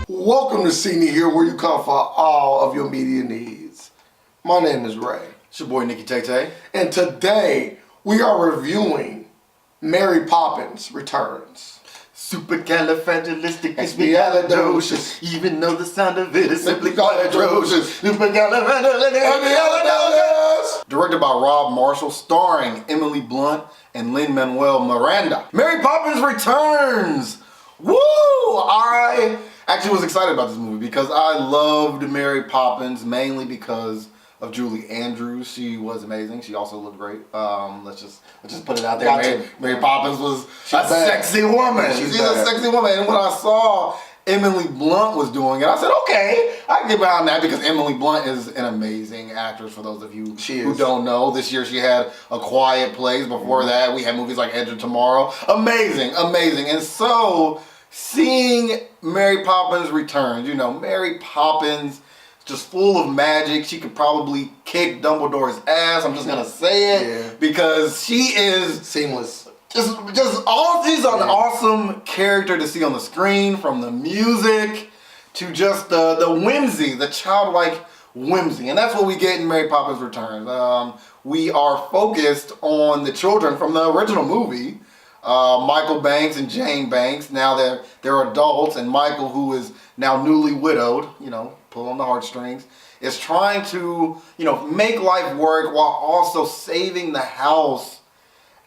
Welcome to See Me Here, where you come for all of your media needs. My name is Ray. It's your boy Nikki Tay. And today we are reviewing Mary Poppins Returns. Supercalifragilisticexpialidocious. Even though the sound of it is simply quite atrocious. Supercalifragilisticexpialidocious. Directed by Rob Marshall, starring Emily Blunt and Lin-Manuel Miranda. Mary Poppins Returns. Woo! I actually was excited about this movie because I loved Mary Poppins mainly because of Julie Andrews. She was amazing. She also looked great. Let's just put it out there. Mary Poppins was a sexy woman. She's a sexy woman. And when I saw Emily Blunt was doing it, I said, okay, I can get behind that because Emily Blunt is an amazing actress. For those of you who don't know, this year she had A Quiet Place. Before that, we had movies like Edge of Tomorrow. Amazing, amazing. And so seeing Mary Poppins Returns, you know, Mary Poppins just full of magic. She could probably kick Dumbledore's ass. I'm just gonna say it because she is seamless. She's an awesome character to see on the screen, from the music to just the whimsy, the childlike whimsy, and that's what we get in Mary Poppins Returns. We are focused on the children from the original movie. Michael Banks and Jane Banks. Now they're adults, and Michael, who is now newly widowed, you know, pull on the heartstrings, is trying to, you know, make life work while also saving the house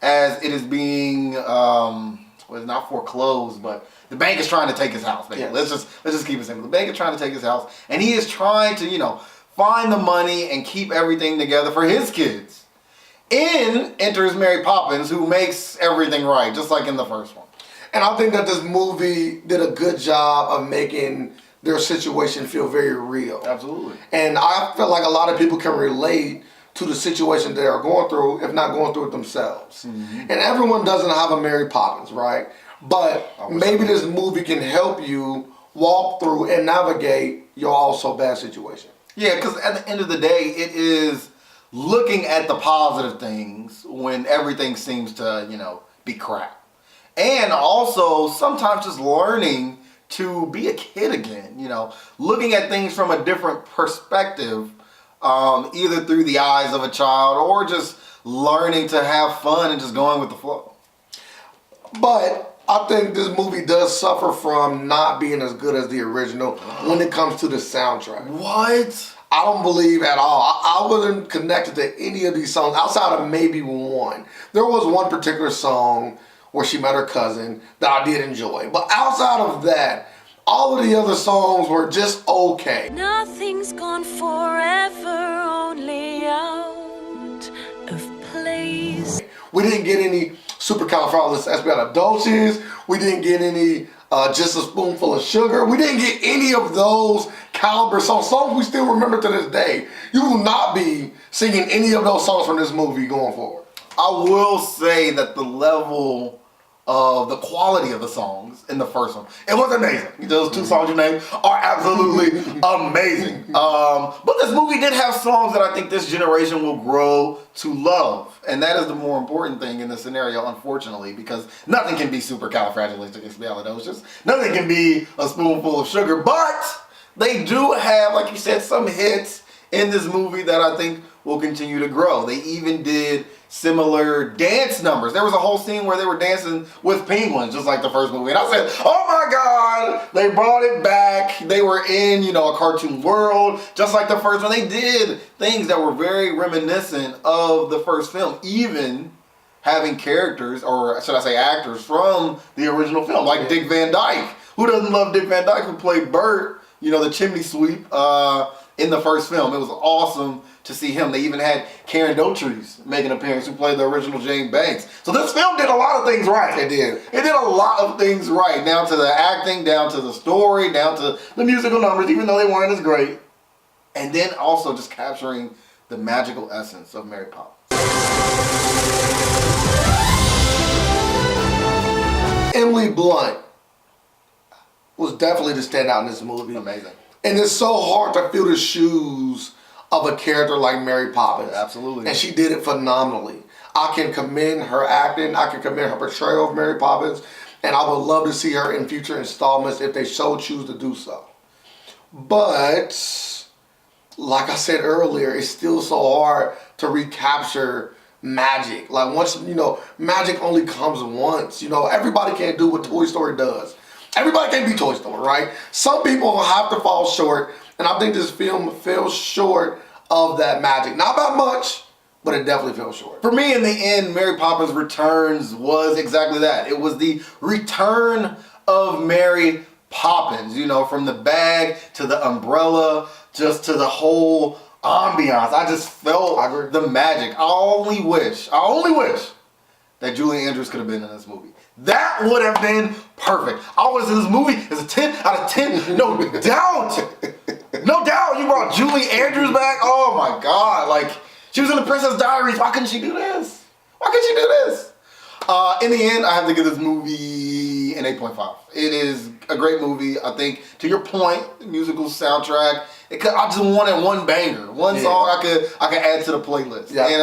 as it is being, well, it's not foreclosed, but the bank is trying to take his house. Yes. Let's just keep it simple. The bank is trying to take his house, and he is trying to, you know, find the money and keep everything together for his kids. In enters Mary Poppins, who makes everything right, just like in the first one. And I think that this movie did a good job of making their situation feel very real. Absolutely. And I feel like a lot of people can relate to the situation they are going through, if not going through it themselves. Mm-hmm. And everyone doesn't have a Mary Poppins, right? But maybe this movie can help you walk through and navigate your also bad situation. Yeah, because at the end of the day, it is looking at the positive things when everything seems to, you know, be crap. And also sometimes just learning to be a kid again, you know, looking at things from a different perspective, either through the eyes of a child or just learning to have fun and just going with the flow. But I think this movie does suffer from not being as good as the original when it comes to the soundtrack. What? I don't believe at all. I wasn't connected to any of these songs outside of maybe one. There was one particular song where she met her cousin that I did enjoy. But outside of that, all of the other songs were just okay. Nothing's gone forever, only out of place. We didn't get any Supercalifragilisticexpialidocious. We didn't get any Just a Spoonful of Sugar. We didn't get any of those caliber songs we still remember to this day. You will not be singing any of those songs from this movie going forward. I will say that the level of the quality of the songs in the first one, it was amazing. Those two songs you named are absolutely amazing. But this movie did have songs that I think this generation will grow to love. And that is the more important thing in this scenario, unfortunately, because nothing can be Supercalifragilisticexpialidocious. Nothing can be A Spoonful of Sugar. But they do have, like you said, some hits in this movie that I think will continue to grow. They even did similar dance numbers. There was a whole scene where they were dancing with penguins, just like the first movie. And I said, oh my God, they brought it back. They were in, you know, a cartoon world, just like the first one. They did things that were very reminiscent of the first film, even having characters, or should I say actors, from the original film, like Dick Van Dyke. Who doesn't love Dick Van Dyke, who played Bert, you know, the chimney sweep, in the first film? It was awesome to see him. They even had Karen Dotrice make an appearance, who played the original Jane Banks. So this film did a lot of things right. It did. It did a lot of things right, down to the acting, down to the story, down to the musical numbers, even though they weren't as great. And then also just capturing the magical essence of Mary Poppins. Emily Blunt was definitely the standout in this movie. Amazing. And it's so hard to fill the shoes of a character like Mary Poppins. Absolutely. And she did it phenomenally. I can commend her acting. I can commend her portrayal of Mary Poppins. and I would love to see her in future installments if they so choose to do so. But like I said earlier, it's still so hard to recapture magic. Like once, magic only comes once. Everybody can't do what Toy Story does. Everybody can't be Toy Story, right? Some people have to fall short, and I think this film fell short of that magic. Not by much, but it definitely fell short. For me, in the end, Mary Poppins Returns was exactly that. It was the return of Mary Poppins, from the bag to the umbrella, just to the whole ambiance. I just felt the magic. I only wish that Julie Andrews could have been in this movie. That would have been perfect. I was in this movie as a 10 out of 10. No doubt. No doubt. You brought Julie Andrews back. Oh my God. Like, she was in the Princess Diaries. Why couldn't she do this? Why couldn't she do this? In the end, I have to give this movie an 8.5. It is a great movie. I think, to your point, the musical soundtrack, I just wanted one banger, one song I could add to the playlist. Yeah, and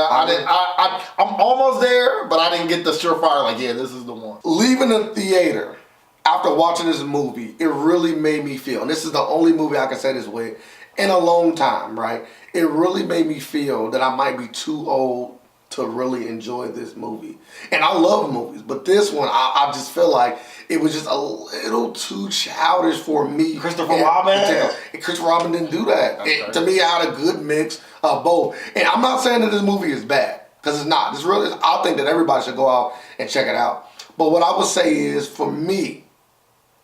I'm almost there, but I didn't get the surefire, like, yeah, this is the one. Leaving the theater after watching this movie, it really made me feel, and this is the only movie I can say this with in a long time, right? It really made me feel that I might be too old to really enjoy this movie. And I love movies, but this one, I just feel like it was just a little too childish for me. Christopher Robin? Christopher Robin didn't do that. To me, it had a good mix of both. And I'm not saying that this movie is bad, because it's not. I think that everybody should go out and check it out. But what I would say is, for me,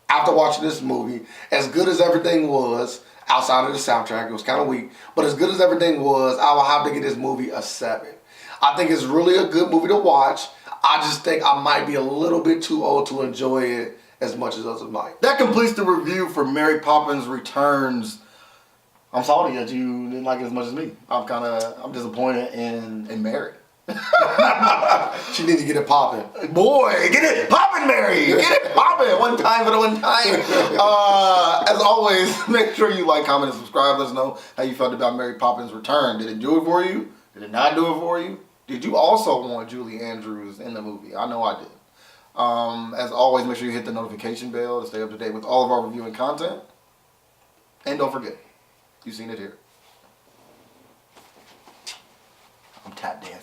after watching this movie, as good as everything was, outside of the soundtrack, it was kind of weak, but as good as everything was, I will have to give this movie a 7. I think it's really a good movie to watch. I just think I might be a little bit too old to enjoy it as much as others might. That completes the review for Mary Poppins Returns. I'm salty that you didn't like it as much as me. I'm disappointed in Mary. She needs to get it popping. Boy, get it popping, Mary. Get it popping. One time for the one time. As always, make sure you like, comment, and subscribe. Let us know how you felt about Mary Poppins Return. Did it do it for you? Did it not do it for you? Did you also want Julie Andrews in the movie? I know I did. As always, make sure you hit the notification bell to stay up to date with all of our reviewing content. And don't forget, you've seen it here. I'm tap dancing.